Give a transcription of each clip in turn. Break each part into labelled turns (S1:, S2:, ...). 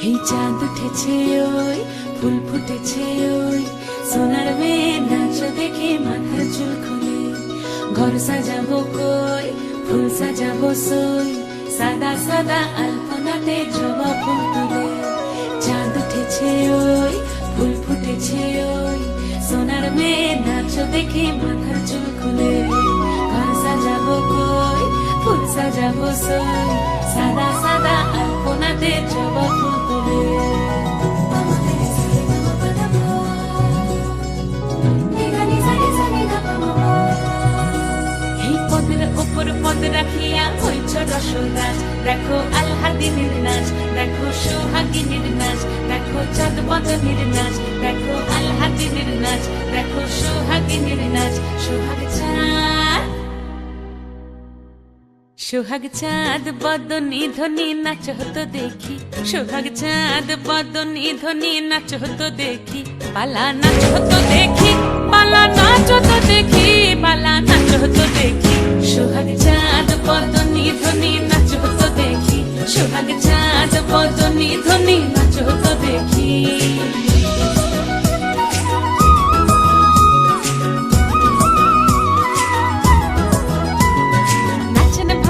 S1: এই চাঁদ উঠেছে ওই ফুল ফুটেছে ওই সোনার মেয়ে নাচ দেখে মাথার চুল খুলে ঘর সাজাবো কই ফুল সাজাবো সই সাদা সাদা আলপনাতে জবা ফুল তুলে চাঁদ উঠেছে ওই ফুল ফুটেছে ওই সোনার মেয়ে নাচ দেখে মাথার চুল খুলে ঘর সাজাবো কই ফুল সাজাবো সই সাদা সাদা আলপনাতে জবা ফুল তুলে পদ রাখিয়া হইছ রসরাজ দেখো আলহাদিনীর নাচ দেখো সোহাগিনীর নাচ দেখো চাঁদ বদনীর নাচ দেখো আলহাদিনীর নাচ দেখো সোহাগিনীর নাচ সোহাগ চাঁদ বদনী ধ্বনি নাচ হতো দেখি সোহাগ চাঁদ বদনী ধ্বনি নাচ হতো দেখি পালা নাচ হতো দেখি পালা নাচ হতো দেখি পালা নাচ হতো দেখি সোহাগ চাঁদ বদনী ধ্বনি নাচ হতো দেখি সোহাগ চাঁদ বদনী ধ্বনি নাচ হতো দেখি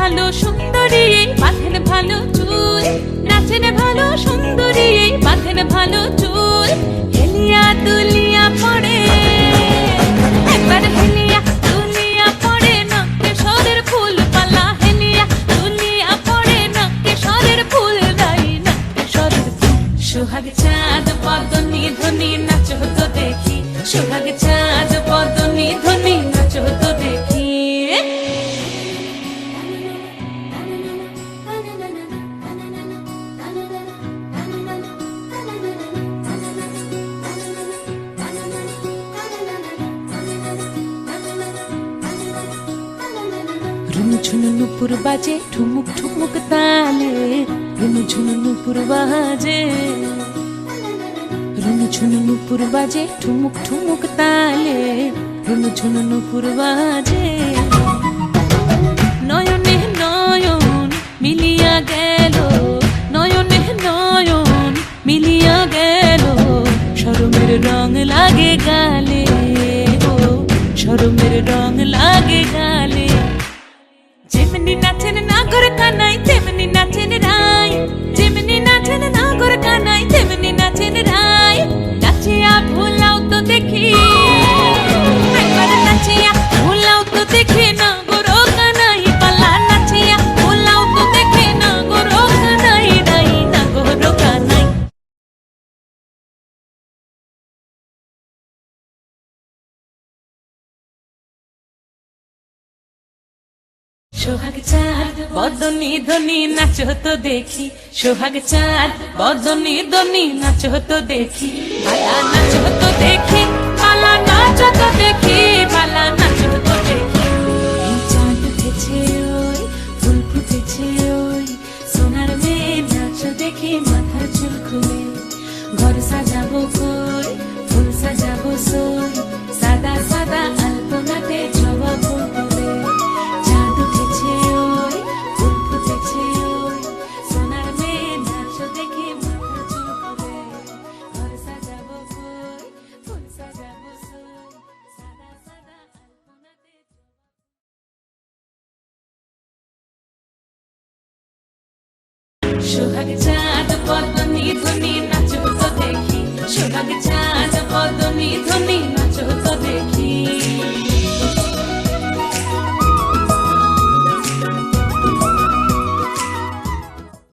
S1: ভালো সুন্দরী বাঁধেন ভালো চুল নাচেন ভালো সুন্দরী বাঁধেন ভালো চুল হেলিয়া দুলিয়া পড়ে একবার হেলিয়া দুলিয়া পড়ে নকে সরের ফুল পালা হেলিয়া দুলিয়া পড়ে নকে সরের ফুল দাই নকে সরের ফুল সোহাগ চাঁদ বদনী ধ্বনি নাচ হতো দেখি সোহাগ চাঁদ বদনী ধ্বনি নাচ হতো দেখি ঝুনু নুপুর বাজে ঠুমুক ঠুমুক তালে রুনু ঝুনু নুপুর বাজে রুনু ঝুনু নুপুর বাজে ঠুমুক ঠুমুক তালে রুনু ঝুনু নুপুর বাজে নয়নে নয়ন মিলিয়া গেল নয়নে নয়ন মিলিয়া গেল শরমের রং লাগে গালে ও শরমের রং লাগে গালে যেমনি নাচেন নাগর কানাই তেমনি নাচেন রাই যেমনি নাচেন নাগর কানাই তেমনি নাচেন রাই নাচিয়া ভুলাও তো দেখি একবার নাচিয়া ভুলাও তো দেখি নাগর কানাই পালা নাচিয়া ভুলাও তো দেখি নাগর কানাই রাই নাগর কানাই সোহাগ চাঁদ বদনী ধ্বনি নাচ হতো দেখি সোহাগ চাঁদ বদনী ধ্বনি নাচ হতো দেখি পালা নাচ হতো দেখি পালা নাচ হতো দেখি পালা নাচ হতো দেখি এই চাঁদ উঠেছে ওই ফুল ফুটেছে ওই সোনার মেয়ে নাচ দেখে মাথার চুল খুলে ঘর সাজাবো কই ফুল সাজাবো সই সাদা সাদা আলপনাতে জবা ফুল তুলে চাঁদ উঠেছে ওই ফুল ফুটেছে ওই সোনার মেয়ে নাচ দেখে মাথার চুল খুলে ঘর সাজাবো কই ফুল সাজাবো সই সাদা সাদা আলপনাতে সোহাগ চাঁদ বদনী ধ্বনি নাচ হতো দেখি সোহাগ চাঁদ বদনী ধ্বনি নাচ হতো দেখি